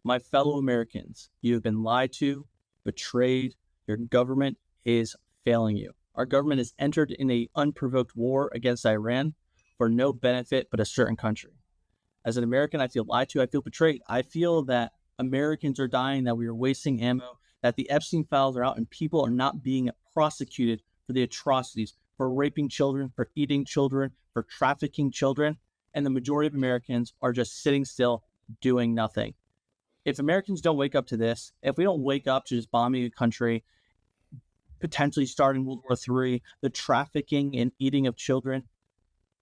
My fellow Americans, you have been lied to, betrayed. Your government is failing you. Our government has entered in an unprovoked war against Iran for no benefit but a certain country. As an American, I feel lied to. I feel betrayed. I feel that Americans are dying, that we are wasting ammo, that the Epstein files are out and people are not being prosecuted for the atrocities, for raping children, for eating children, for trafficking children. And the majority of Americans are just sitting still, doing nothing. If Americans don't wake up to this, if we don't wake up to just bombing a country, potentially starting World War III, the trafficking and eating of children,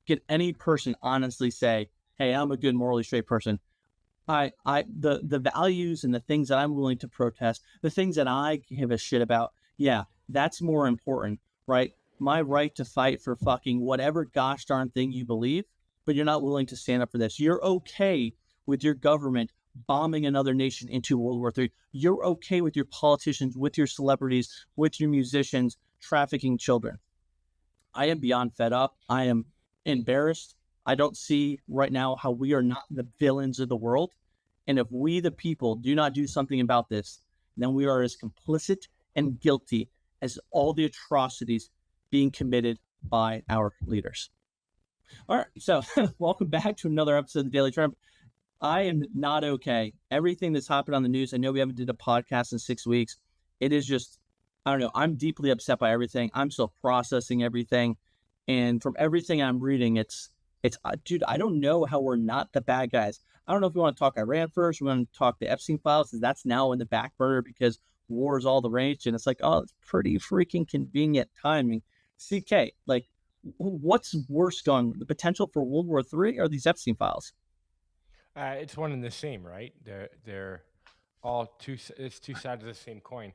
can any person honestly say, hey, I'm a good morally straight person? The values and the things that I'm willing to protest, the things that I give a shit about, yeah, that's more important, right? My right to fight for fucking whatever gosh darn thing you believe, but you're not willing to stand up for this. You're okay with your government bombing another nation into World War III. You're okay with your politicians, with your celebrities, with your musicians trafficking children. I am beyond fed up. I am embarrassed. I don't see right now how we are not the villains of the world. And if we, the people, do not do something about this, then we are as complicit and guilty as all the atrocities being committed by our leaders. All right, so welcome back to another episode of the Daily Trump. I am not okay. Everything that's happened on the news, I know we haven't did a podcast in 6 weeks. It is just, I don't know, I'm deeply upset by everything. I'm still processing everything. And from everything I'm reading, it's dude, I don't know how we're not the bad guys. I don't know if we want to talk Iran first. We want to talk the Epstein files, because that's now in the back burner because war is all the rage. And it's like, oh, it's pretty freaking convenient timing. CK, like, what's worse going, the potential for World War III or these Epstein files? It's one and the same, right? They're all it's two sides of the same coin.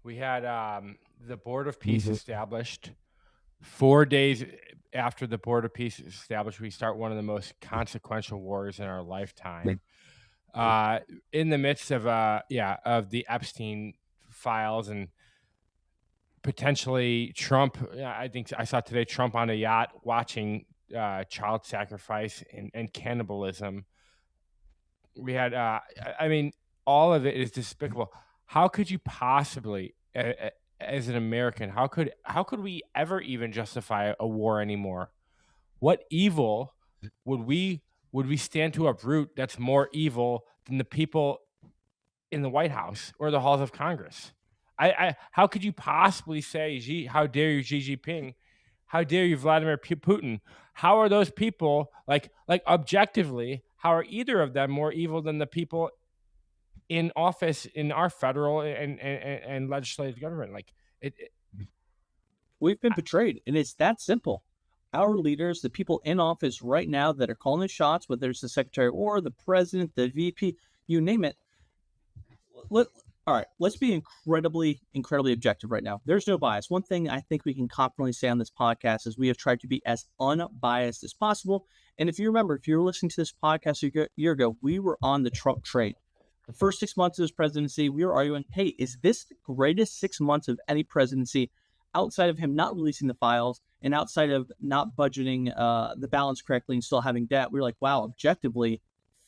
We had the Board of Peace established. 4 days after the Board of Peace is established, we start one of the most consequential wars in our lifetime. In the midst of the Epstein files and potentially Trump. I think I saw today Trump on a yacht watching child sacrifice and cannibalism. We had, I mean, all of it is despicable. How could you possibly, as an American, how could we ever even justify a war anymore? What evil would we stand to uproot that's more evil than the people in the White House or the halls of Congress? How could you possibly say, how dare you, Xi Jinping? How dare you, Vladimir Putin? How are those people, like objectively, how are either of them more evil than the people in office in our federal and legislative government? We've been betrayed, and it's that simple. Our leaders, the people in office right now that are calling the shots, whether it's the Secretary of War, the President, the VP, you name it. All right, let's be incredibly objective right now. There's no bias. One thing I think we can confidently say on this podcast is we have tried to be as unbiased as possible. And if you remember, if you were listening to this podcast a year ago, we were on the Trump train. The first 6 months of his presidency, we were arguing, hey, is this the greatest 6 months of any presidency outside of him not releasing the files and outside of not budgeting the balance correctly and still having debt? We were like, wow, objectively,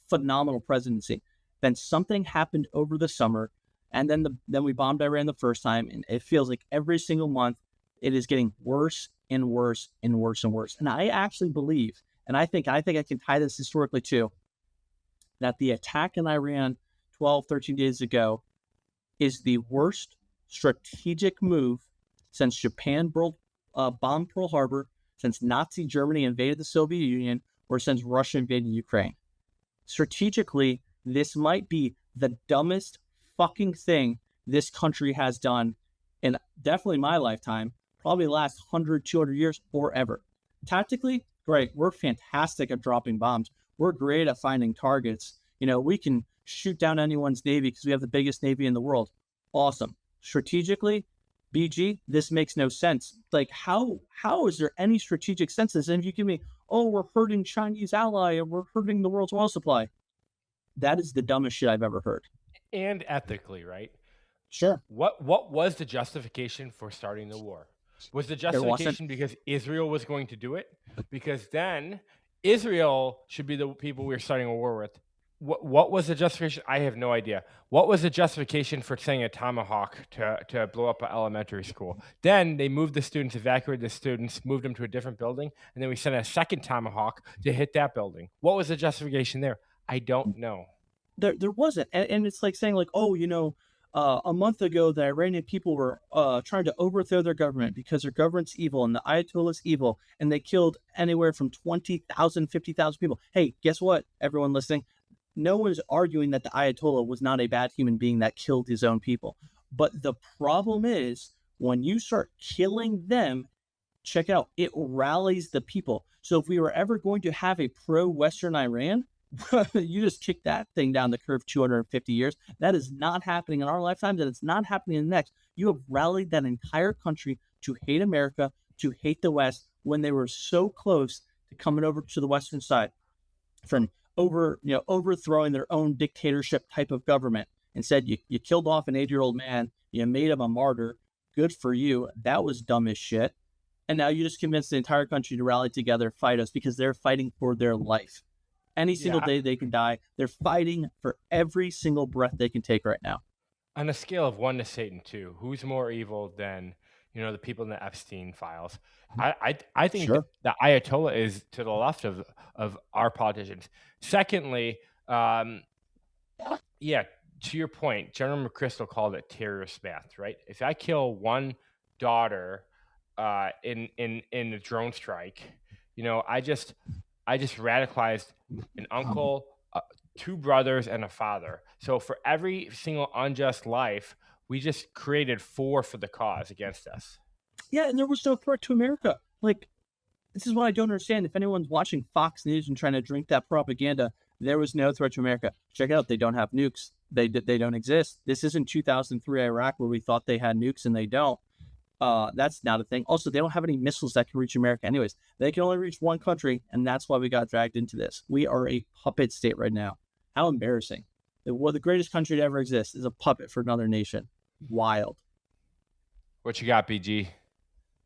phenomenal presidency. Then something happened over the summer. And then we bombed Iran the first time, and it feels like every single month it is getting worse and worse and worse and worse. And I actually believe, and I think I can tie this historically too, that the attack in Iran 12, 13 days ago is the worst strategic move since Japan bombed Pearl Harbor, since Nazi Germany invaded the Soviet Union, or since Russia invaded Ukraine. Strategically, this might be the dumbest fucking thing this country has done in definitely my lifetime, probably the last 100, 200 years or ever. Tactically, great. We're fantastic at dropping bombs. We're great at finding targets. You know, we can shoot down anyone's Navy because we have the biggest Navy in the world. Awesome. Strategically, BG, this makes no sense. Like, how is there any strategic sense to this? And if you give me, oh, we're hurting Chinese ally and we're hurting the world's oil supply, that is the dumbest shit I've ever heard. And ethically, right? Sure. What was the justification for starting the war? Was the justification because Israel was going to do it? Because then Israel should be the people we're starting a war with. What was the justification? I have no idea. What was the justification for sending a tomahawk to blow up an elementary school? Then they moved the students, evacuated the students, moved them to a different building, and then we sent a second tomahawk to hit that building. What was the justification there? I don't know. There wasn't, and it's like saying like, oh, a month ago the Iranian people were trying to overthrow their government because their government's evil and the Ayatollah's evil, and they killed anywhere from 20,000, 50,000 people. Hey, guess what? Everyone listening, no one is arguing that the Ayatollah was not a bad human being that killed his own people. But the problem is when you start killing them, check out, it rallies the people. So if we were ever going to have a pro-Western Iran, you just kick that thing down the curve 250 years. That is not happening in our lifetimes, and it's not happening in the next. You have rallied that entire country to hate America, to hate the West, when they were so close to coming over to the Western side, from overthrowing their own dictatorship type of government. Instead, you killed off an 80-year-old man, you made him a martyr. Good for you. That was dumb as shit. And now you just convinced the entire country to rally together, fight us, because they're fighting for their life. Any single day they can die. They're fighting for every single breath they can take right now. On a scale of 1 to Satan 2, who's more evil than the people in the Epstein files? I think Sure. the Ayatollah is to the left of our politicians. Secondly, yeah, to your point, General McChrystal called it terrorist math, right? If I kill one daughter in a drone strike, I just radicalized an uncle, two brothers, and a father. So for every single unjust life, we just created 4 for the cause against us. Yeah, and there was no threat to America. Like, this is what I don't understand. If anyone's watching Fox News and trying to drink that propaganda, there was no threat to America. Check it out. They don't have nukes. They don't exist. This isn't 2003 Iraq where we thought they had nukes and they don't. That's not a thing. Also, they don't have any missiles that can reach America anyways. They can only reach one country, and that's why we got dragged into this. We are a puppet state right now. How embarrassing. The greatest country to ever exist is a puppet for another nation. Wild. What you got, BG?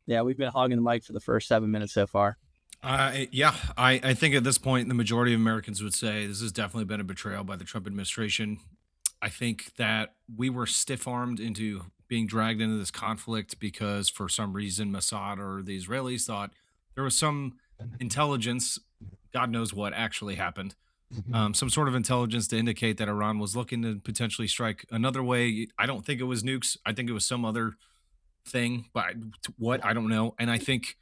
Yeah, we've been hogging the mic for the first 7 minutes so far. Yeah, I think at this point, the majority of Americans would say this has definitely been a betrayal by the Trump administration. I think that we were stiff-armed into being dragged into this conflict because for some reason Mossad or the Israelis thought there was some intelligence, God knows what actually happened, some sort of intelligence to indicate that Iran was looking to potentially strike another way. I don't think it was nukes. I think it was some other thing, but what, I don't know. And I think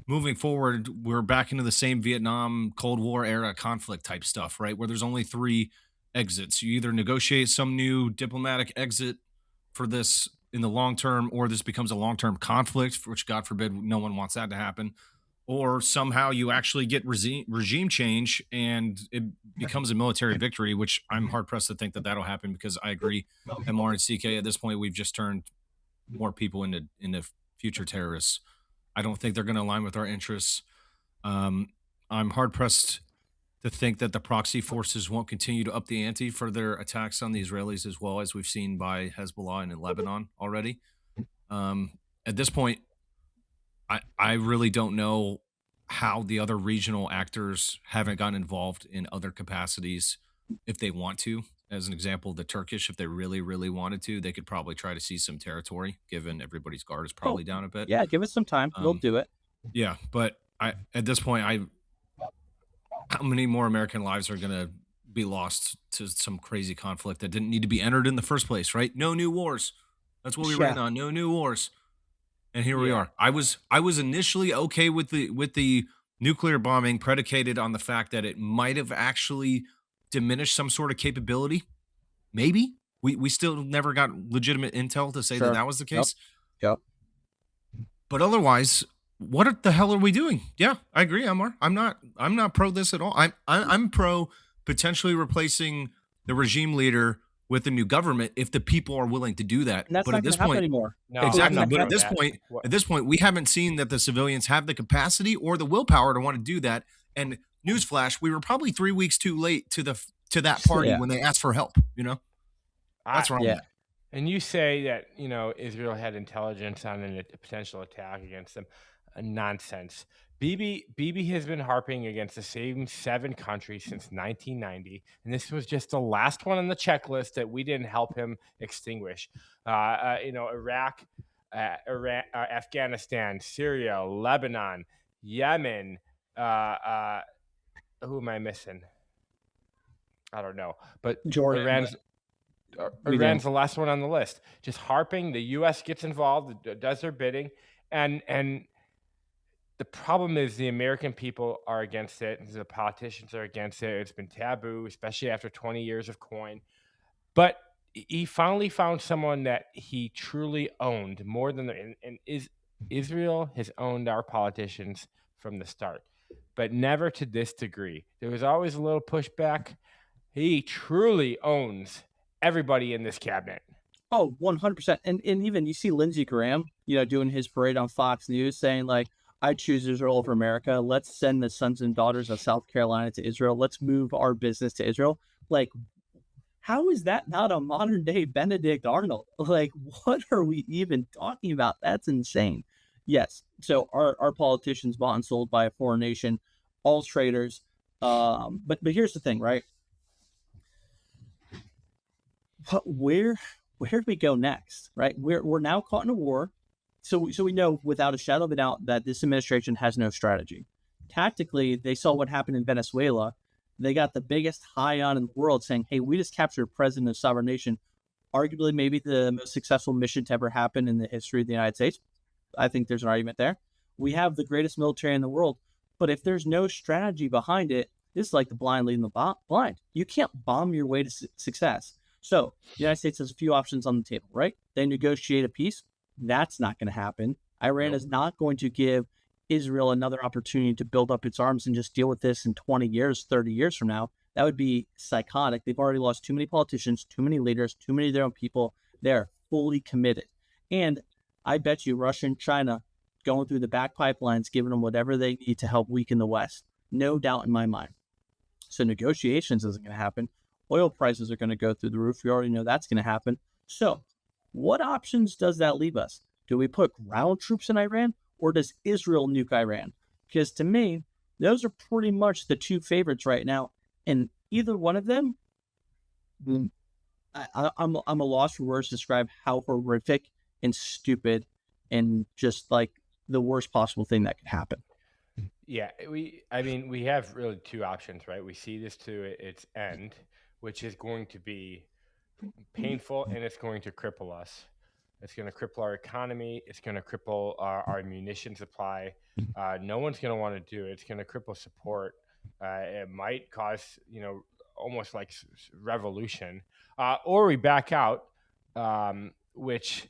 moving forward, we're back into the same Vietnam Cold War era conflict type stuff, right? Where there's only 3 exits. You either negotiate some new diplomatic exit for this in the long term, or this becomes a long-term conflict, which God forbid no one wants that to happen, or somehow you actually get regime change and it becomes a military victory, which I'm hard-pressed to think that that'll happen, because I agree, MR and CK, at this point, we've just turned more people into future terrorists. I don't think they're going to align with our interests. I'm hard-pressed to think that the proxy forces won't continue to up the ante for their attacks on the Israelis, as well as we've seen by Hezbollah and in Lebanon already. At this point, I really don't know how the other regional actors haven't gotten involved in other capacities if they want to. As an example, the Turkish, if they really, really wanted to, they could probably try to seize some territory, given everybody's guard is probably down a bit. Yeah, give us some time. We'll do it. Yeah, but at this point, how many more American lives are going to be lost to some crazy conflict that didn't need to be entered in the first place, right? No new wars. That's what we ran on. No new wars. And here we are. I was initially okay with the nuclear bombing, predicated on the fact that it might have actually diminished some sort of capability. Maybe. We still never got legitimate intel to say that was the case. Yep. But otherwise, what the hell are we doing? Yeah, I agree, Amar. I'm not pro this at all. I'm pro potentially replacing the regime leader with a new government if the people are willing to do that. And that's but not at this happen point anymore. No, exactly. I'm But not at this point, we haven't seen that the civilians have the capacity or the willpower to want to do that. And newsflash, we were probably 3 weeks too late to that party when they asked for help. That's wrong. Yeah. And you say that Israel had intelligence on a potential attack against them. nonsense. BB has been harping against the same 7 countries since 1990, and this was just the last one on the checklist that we didn't help him extinguish. Iraq, Iran, Afghanistan, Syria, Lebanon, Yemen. Who am I missing? I don't know, but Jordan. Iran's the last one on the list. Just harping. The U.S. gets involved, does their bidding, and the problem is the American people are against it. The politicians are against it. It's been taboo, especially after 20 years of coin. But he finally found someone that he truly owned more than Israel has owned our politicians from the start, but never to this degree. There was always a little pushback. He truly owns everybody in this cabinet. Oh, 100%. And even you see Lindsey Graham, doing his parade on Fox News saying like, I choose Israel over America. Let's send the sons and daughters of South Carolina to Israel. Let's move our business to Israel. Like, how is that not a modern day Benedict Arnold? Like, what are we even talking about? That's insane. Yes. So our politicians bought and sold by a foreign nation, all traitors. But here's the thing, right? Where do we go next, right? We're now caught in a war. So we know without a shadow of a doubt that this administration has no strategy. Tactically, they saw what happened in Venezuela. They got the biggest high on in the world saying, hey, we just captured a president of a sovereign nation, arguably maybe the most successful mission to ever happen in the history of the United States. I think there's an argument there. We have the greatest military in the world, but if there's no strategy behind it, this is like the blind leading the blind. You can't bomb your way to success. So the United States has a few options on the table, right? They negotiate a peace. That's not going to happen. Iran is not going to give Israel another opportunity to build up its arms and just deal with this in 20 years, 30 years from now. That would be psychotic. They've already lost too many politicians, too many leaders, too many of their own people. They're fully committed. And I bet you Russia and China going through the back pipelines, giving them whatever they need to help weaken the West. No doubt in my mind. So negotiations isn't going to happen. Oil prices are going to go through the roof. We already know that's going to happen. So what options does that leave us? Do we put ground troops in Iran, or does Israel nuke Iran? Because to me, those are pretty much the two favorites right now. And either one of them, I'm a loss for words to describe how horrific and stupid and just like the worst possible thing that could happen. Yeah, we have really two options, right? We see this to its end, which is going to be painful, and it's going to cripple us. It's going to cripple our economy. It's going to cripple our munition supply. No one's going to want to do it. It's going to cripple support. It might cause, almost like revolution, or we back out, which,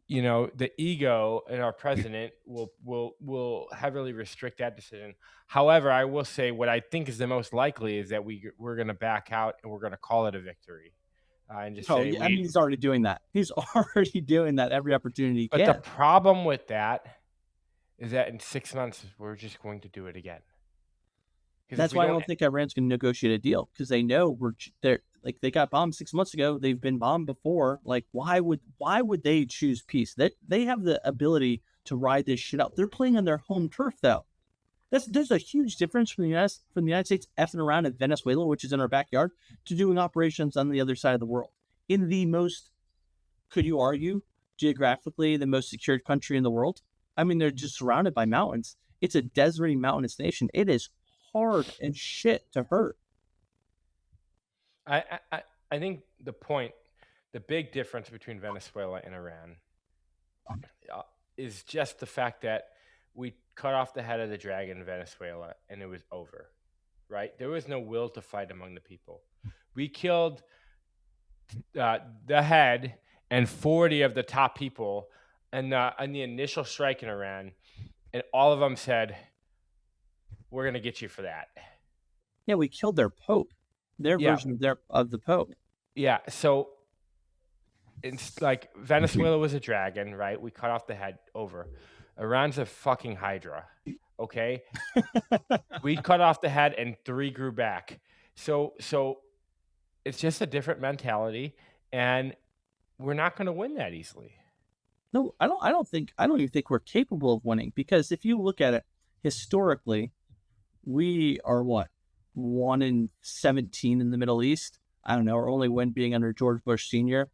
the ego in our president will heavily restrict that decision. However, I will say what I think is the most likely is that we're going to back out and we're going to call it a victory. And just say, he's already doing that. He's already doing that every opportunity he can. But the problem with that is that in 6 months, we're just going to do it again. That's why I don't think Iran's going to negotiate a deal, because they know they got bombed 6 months ago. They've been bombed before. Like, why would they choose peace? They have the ability to ride this shit out. They're playing on their home turf, though. There's a huge difference from the United States effing around in Venezuela, which is in our backyard, to doing operations on the other side of the world. In the most, could you argue, geographically the most secured country in the world? I mean, they're just surrounded by mountains. It's a deserty, mountainous nation. It is hard and shit to hurt. I think the big difference between Venezuela and Iran is just the fact that we cut off the head of the dragon in Venezuela and it was over, right? There was no will to fight among the people. We killed the head and 40 of the top people and the initial strike in Iran, and all of them said, we're going to get you for that. Yeah, we killed their pope, version of the pope. Yeah, so it's like Venezuela was a dragon, right? We cut off the head, over. Iran's a fucking hydra, okay? We cut off the head and 3 grew back. So it's just a different mentality, and we're not going to win that easily. No, I don't even think we're capable of winning, because if you look at it historically, we are what, 1 in 17 in the Middle East. I don't know. Our only win being under George Bush Sr.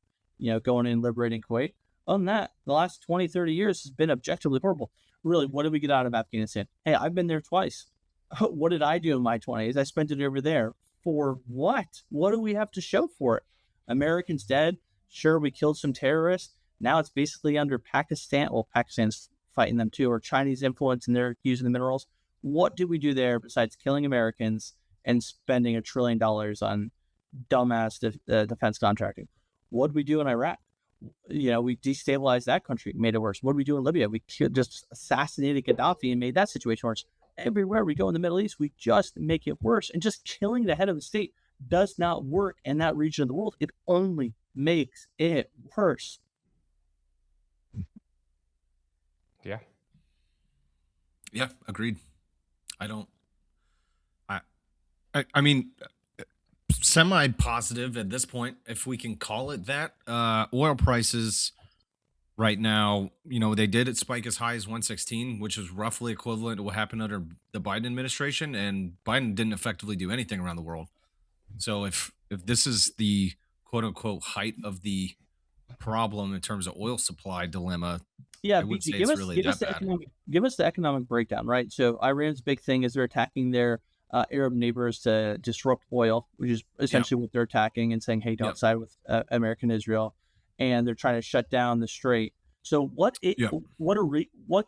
Going in and liberating Kuwait. Other than that, the last 20, 30 years has been objectively horrible. Really, what did we get out of Afghanistan? Hey, I've been there twice. What did I do in my 20s? I spent it over there. For what? What do we have to show for it? Americans dead. Sure, we killed some terrorists. Now it's basically under Pakistan. Well, Pakistan's fighting them too, or Chinese influence, and they're using the minerals. What did we do there besides killing Americans and spending $1 trillion on dumbass defense contracting? What did we do in Iraq? We destabilized that country, made it worse. What did we do in Libya? We just assassinated Gaddafi and made that situation worse. Everywhere we go in the Middle East, we just make it worse. And just killing the head of the state does not work in that region of the world. It only makes it worse. Yeah. Yeah, agreed. I mean, semi-positive at this point, if we can call it that. Oil prices right now, they did spike as high as 116, which is roughly equivalent to what happened under the Biden administration, and Biden didn't effectively do anything around the world. So if this is the quote unquote height of the problem in terms of oil supply dilemma, Yeah, I would BG, say it's really that bad. give us the economic breakdown, right? So Iran's big thing is they're attacking their Arab neighbors to disrupt oil, which is essentially what they're attacking, and saying, "Hey, don't side with American Israel," and they're trying to shut down the strait. So what can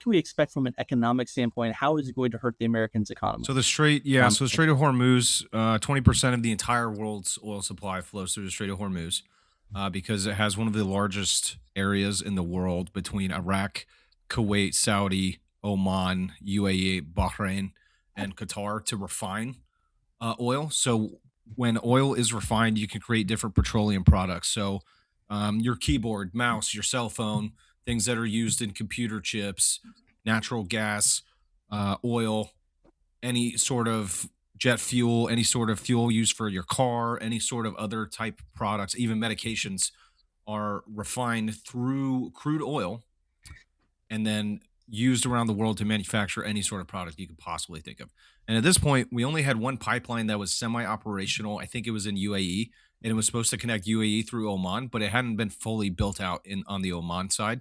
we expect from an economic standpoint? How is it going to hurt the Americans' economy? So the Strait, so the Strait of Hormuz, 20% of the entire world's oil supply flows through the Strait of Hormuz, because it has one of the largest areas in the world between Iraq, Kuwait, Saudi, Oman, UAE, Bahrain, and Qatar to refine oil. So when oil is refined, you can create different petroleum products. So your keyboard, mouse, your cell phone, things that are used in computer chips, natural gas, oil, any sort of jet fuel, any sort of fuel used for your car, any sort of other type of products, even medications are refined through crude oil and then used around the world to manufacture any sort of product you could possibly think of. And at this point, we only had one pipeline that was semi-operational. I think it was in UAE, and it was supposed to connect UAE through Oman, but it hadn't been fully built out on the Oman side.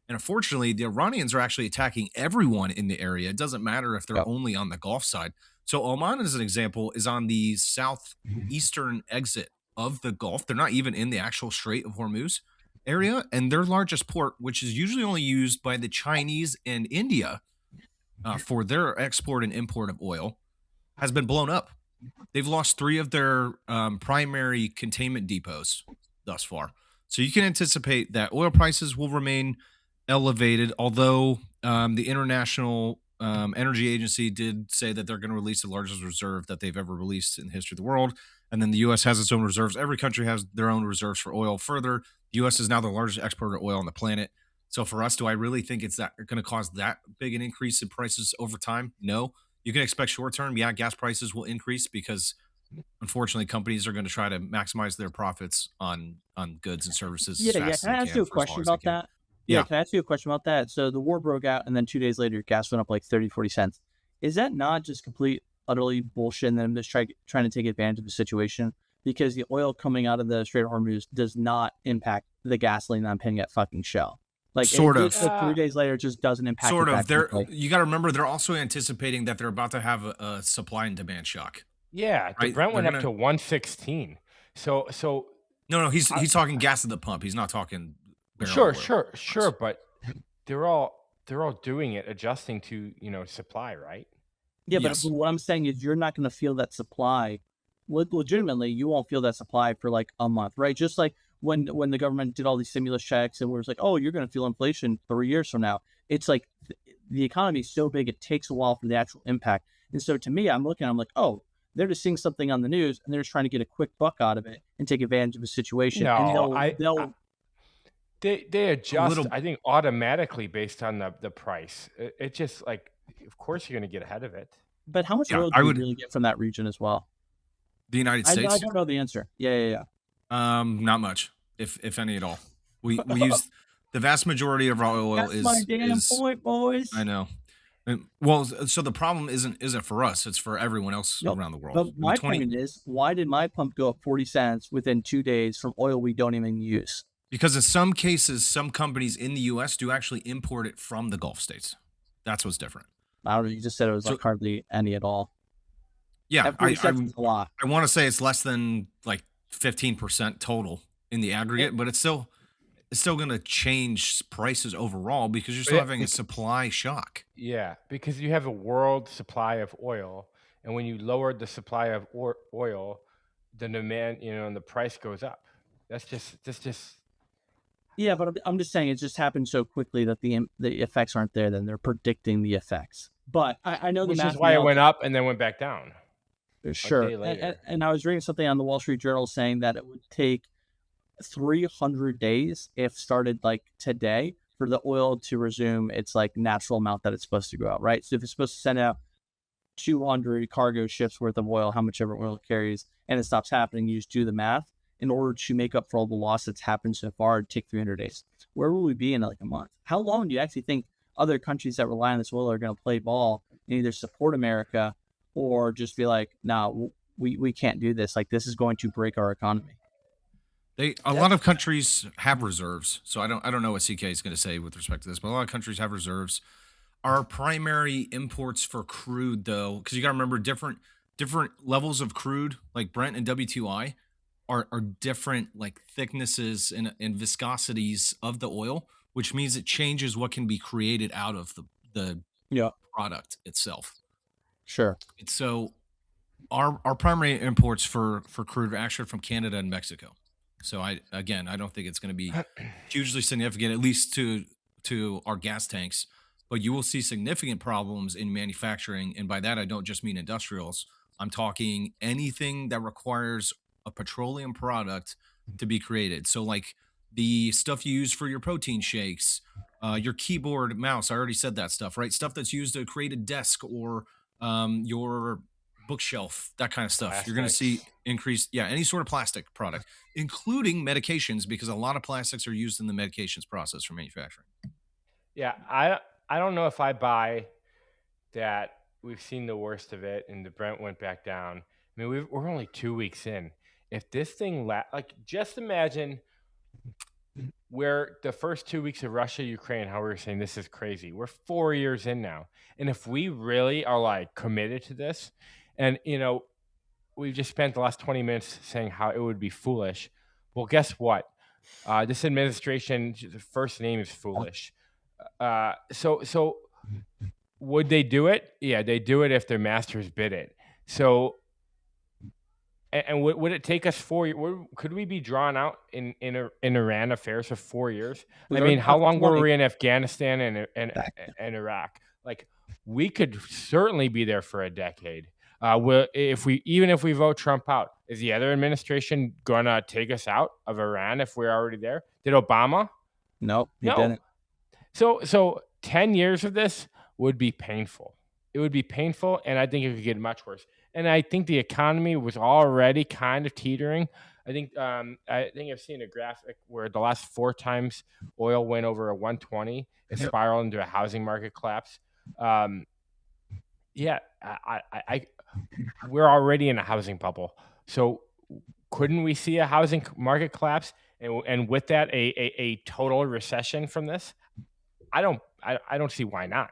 And unfortunately, the Iranians are actually attacking everyone in the area. It doesn't matter if they're only on the Gulf side. So Oman, as an example, is on the southeastern exit of the Gulf. They're not even in the actual Strait of Hormuz area, and their largest port, which is usually only used by the Chinese and India for their export and import of oil, has been blown up. They've lost 3 of their primary containment depots thus far. So you can anticipate that oil prices will remain elevated, although the International Energy Agency did say that they're going to release the largest reserve that they've ever released in the history of the world. And then the U.S. has its own reserves. Every country has their own reserves for oil. Further, the U.S. is now the largest exporter of oil on the planet. So for us, do I really think it's that going to cause that big an increase in prices over time? No. You can expect short term, gas prices will increase because unfortunately companies are going to try to maximize their profits on goods and services as fast Can I as they ask you a for as long question as they about can. that? Yeah, can I ask you a question about that? So the war broke out, and then 2 days later, gas went up like 30, 40 cents. Is that not just complete, utterly bullshit, and them just trying to take advantage of the situation? Because the oil coming out of the Strait of Hormuz does not impact the gasoline that I'm paying at fucking Shell. Like, Sort of. 3 days later, it just doesn't impact Sort it of. that quickly. You got to remember, they're also anticipating that they're about to have a supply and demand shock. Yeah, the Right? Brent went up to 116. So No, he's talking gas at the pump. He's not talking barrel sure, oil. sure, but they're all doing it, adjusting to supply, right? Yeah, but Yes. what I'm saying is you're not going to feel that supply. Legitimately, you won't feel that supply for like a month, right? Just like when the government did all these stimulus checks and was like, oh, you're going to feel inflation 3 years from now. It's like the economy is so big, it takes a while for the actual impact. And so to me, I'm like, oh, they're just seeing something on the news and they're just trying to get a quick buck out of it and take advantage of a situation. No, and they adjust, I think, automatically based on the price. It just like, of course, you're going to get ahead of it. But how much oil do we really get from that region as well? The United States? I don't know the answer. Yeah. Not much, if any at all. We use The vast majority of our oil That's my damn is point, boys. I know. Well, so the problem isn't for us; it's for everyone else Nope. around the world. But my point is, why did my pump go up 40 cents within 2 days from oil we don't even use? Because in some cases, some companies in the U.S. do actually import it from the Gulf states. That's what's different. I don't know. You just said it was So like hardly any at all. yeah, At 40 cents is a lot. I want to say it's less than like 15% total in the aggregate, but it's still going to change prices overall because you're still having a supply shock. Yeah, because you have a world supply of oil, and when you lower the supply of oil, the demand, and the price goes up. That's just Yeah, but I'm just saying it just happened so quickly that the effects aren't there. Then they're predicting the effects. But I know the which math is why it now- went up and then went back down. Sure. day later. And I was reading something on the Wall Street Journal saying that it would take 300 days, if started like today, for the oil to resume its like natural amount that it's supposed to go out, right? So if it's supposed to send out 200 cargo ships worth of oil, how much ever oil it carries, and it stops happening, you just do the math. In order to make up for all the loss that's happened so far, it'd take 300 days. Where will we be in like a month? How long do you actually think other countries that rely on this oil are going to play ball and either support America or just be like, nah, we can't do this. Like, this is going to break our economy. A lot of countries have reserves, so I don't know what CK is going to say with respect to this, but a lot of countries have reserves. Our primary imports for crude, though, because you got to remember different levels of crude, like Brent and WTI, are different like thicknesses and viscosities of the oil, which means it changes what can be created out of the product itself. Sure. And so our primary imports for crude are actually from Canada and Mexico. So I don't think it's going to be hugely significant, at least to our gas tanks. But you will see significant problems in manufacturing, and by that I don't just mean industrials. I'm talking anything that requires a petroleum product to be created. So like the stuff you use for your protein shakes, your keyboard, mouse. I already said that stuff, right? Stuff that's used to create a desk or your bookshelf, that kind of stuff. Plastics. You're going to see increased, any sort of plastic product, including medications, because a lot of plastics are used in the medications process for manufacturing. Yeah, I don't know if I buy that we've seen the worst of it and the Brent went back down. I mean, we're only 2 weeks in. If this thing just imagine where the first 2 weeks of Russia, Ukraine, how we were saying this is crazy. We're 4 years in now. And if we really are like committed to this, and we've just spent the last 20 minutes saying how it would be foolish. Well, guess what? This administration, the first name is foolish. So would they do it? Yeah, they do it if their masters bid it. So, and would it take us 4 years? Could we be drawn out in Iran affairs for 4 years? I mean, how long were we in Afghanistan and Iraq? Like, we could certainly be there for a decade. If we vote Trump out, is the other administration gonna take us out of Iran if we're already there? Did Obama? Nope, he No. didn't. So 10 years of this would be painful. It would be painful, and I think it could get much worse. And I think the economy was already kind of teetering. I think I've seen a graphic where the last 4 times oil went over a 120, it spiraled into a housing market collapse. We're already in a housing bubble. So couldn't we see a housing market collapse and with that a total recession from this? I don't see why not.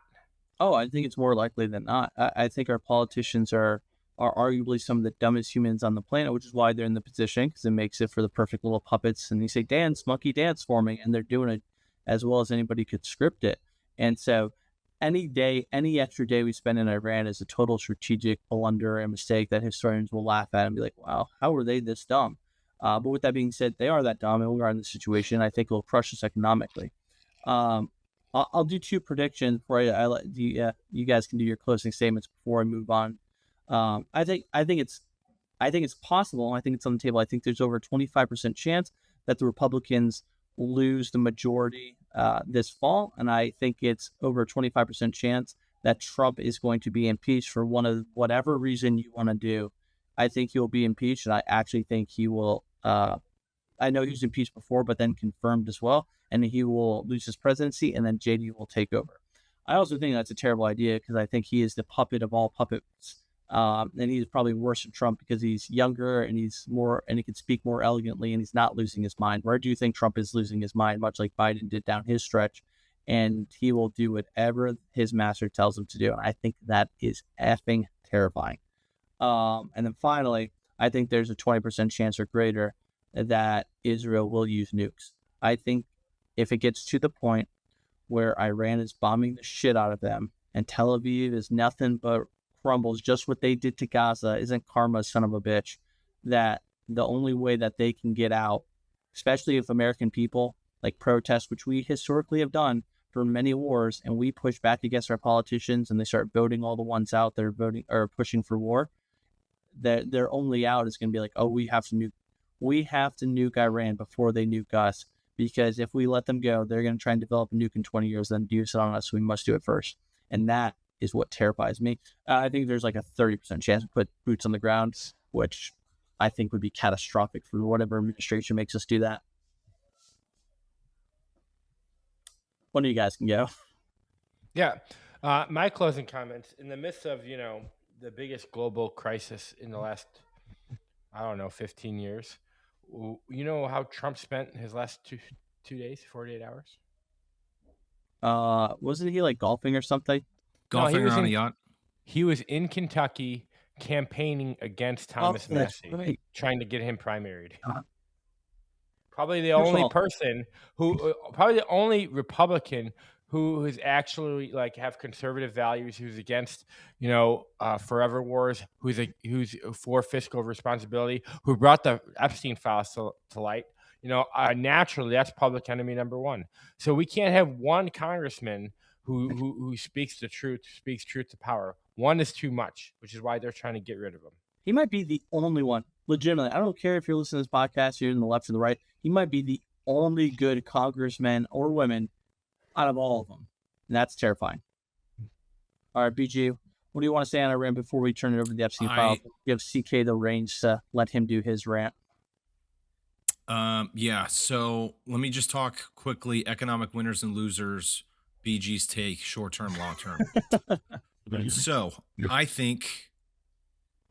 Oh, I think it's more likely than not. I think our politicians are arguably some of the dumbest humans on the planet, which is why they're in the position, because it makes it for the perfect little puppets. And you say, dance, monkey dance for me. And they're doing it as well as anybody could script it. And so any extra day we spend in Iran is a total strategic blunder and mistake that historians will laugh at and be like, wow, how were they this dumb? But with that being said, they are that dumb and we are in this situation. I think it'll crush us economically. I'll do 2 predictions before I let you guys can do your closing statements before I move on. I think it's possible. I think it's on the table. I think there's over a 25% chance that the Republicans lose the majority this fall, and I think it's over a 25% chance that Trump is going to be impeached for whatever reason you want to do. I think he'll be impeached, and I actually think he will I know he was impeached before, but then confirmed as well, and he will lose his presidency, and then JD will take over. I also think that's a terrible idea because I think he is the puppet of all puppets. And he's probably worse than Trump because he's younger and he's more and he can speak more elegantly and he's not losing his mind. Where I do think Trump is losing his mind, much like Biden did down his stretch, and he will do whatever his master tells him to do. And I think that is effing terrifying. And then finally, I think there's a 20% chance or greater that Israel will use nukes. I think if it gets to the point where Iran is bombing the shit out of them and Tel Aviv is nothing but crumbles, just what they did to Gaza isn't karma, son of a bitch, that the only way that they can get out, especially if American people like protest, which we historically have done for many wars, and we push back against our politicians and they start voting all the ones out that are voting or pushing for war, that their only out is going to be like, oh, we have to nuke Iran before they nuke us, because if we let them go, they're going to try and develop a nuke in 20 years, then use it on us. So we must do it first, and that is what terrifies me. I think there's like a 30% chance to put boots on the ground, which I think would be catastrophic for whatever administration makes us do that. One of you guys can go. Yeah. My closing comments in the midst of, the biggest global crisis in the last, 15 years. You know how Trump spent his last 2 days, 48 hours? Wasn't he like golfing or something? Golfing or on a yacht? He was in Kentucky campaigning against Thomas Massey, right. trying to get him primaried. Probably the only probably the only Republican who is actually like have conservative values, who's against, forever wars, who's for fiscal responsibility, who brought the Epstein files to light. Naturally, that's public enemy number one. So we can't have one congressman who speaks the truth, speaks truth to power. One is too much, which is why they're trying to get rid of him. He might be the only one. Legitimately, I don't care if you're listening to this podcast, you're in the left or the right. He might be the only good congressman or women out of all of them. And that's terrifying. All right, BG, what do you want to say on Iran before we turn it over to the Epstein file? Give CK the reins to let him do his rant. Yeah, so let me just talk quickly. Economic winners and losers, BG's take, short-term, long-term. So I think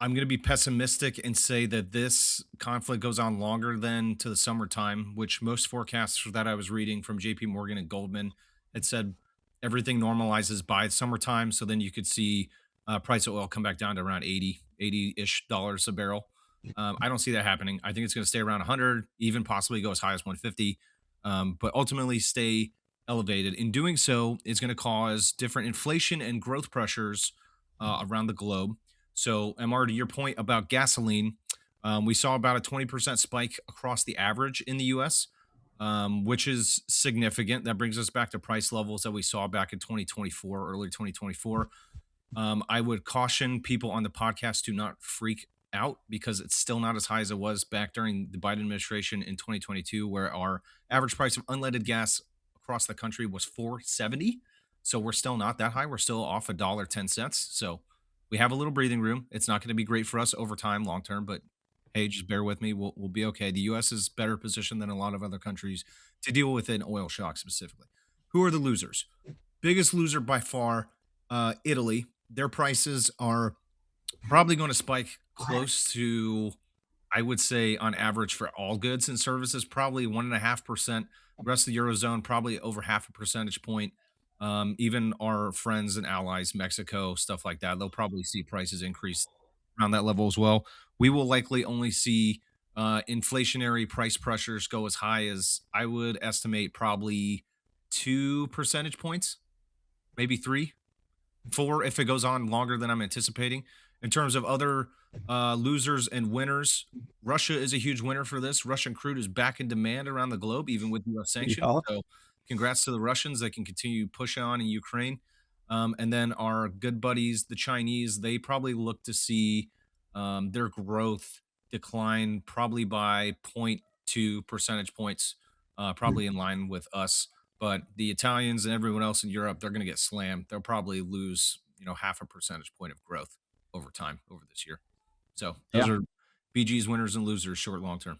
I'm going to be pessimistic and say that this conflict goes on longer than to the summertime, which most forecasts that I was reading from JP Morgan and Goldman had said everything normalizes by summertime. So then you could see price of oil come back down to around 80-ish dollars a barrel. I don't see that happening. I think it's going to stay around 100, even possibly go as high as 150, but ultimately stay elevated. In doing so, it's going to cause different inflation and growth pressures around the globe. So, MR, to your point about gasoline, we saw about a 20% spike across the average in the U.S., which is significant. That brings us back to price levels that we saw back in 2024, early 2024. I would caution people on the podcast to not freak out because it's still not as high as it was back during the Biden administration in 2022, where our average price of unleaded gas across the country was $4.70. So we're still not that high. We're still off $1.10. So we have a little breathing room. It's not going to be great for us over time, long term, but hey, just bear with me. We'll be okay. The U.S. is better positioned than a lot of other countries to deal with an oil shock specifically. Who are the losers? Biggest loser by far, Italy. Their prices are probably going to spike close to, I would say, on average for all goods and services, probably 1.5%. The rest of the Eurozone, probably over half a percentage point. Even our friends and allies, Mexico, stuff like that, they'll probably see prices increase around that level as well. We will likely only see inflationary price pressures go as high as, I would estimate, probably 2 percentage points, maybe 3, 4 if it goes on longer than I'm anticipating. In terms of other losers and winners, Russia is a huge winner for this. Russian crude is back in demand around the globe, even with U.S. sanctions. Yeah. So congrats to the Russians that can continue pushing on in Ukraine. And then our good buddies, the Chinese, they probably look to see their growth decline probably by 0.2 percentage points, probably in line with us. But the Italians and everyone else in Europe, they're going to get slammed. They'll probably lose, half a percentage point of growth over time over this year. So those are BG's winners and losers, short, long term.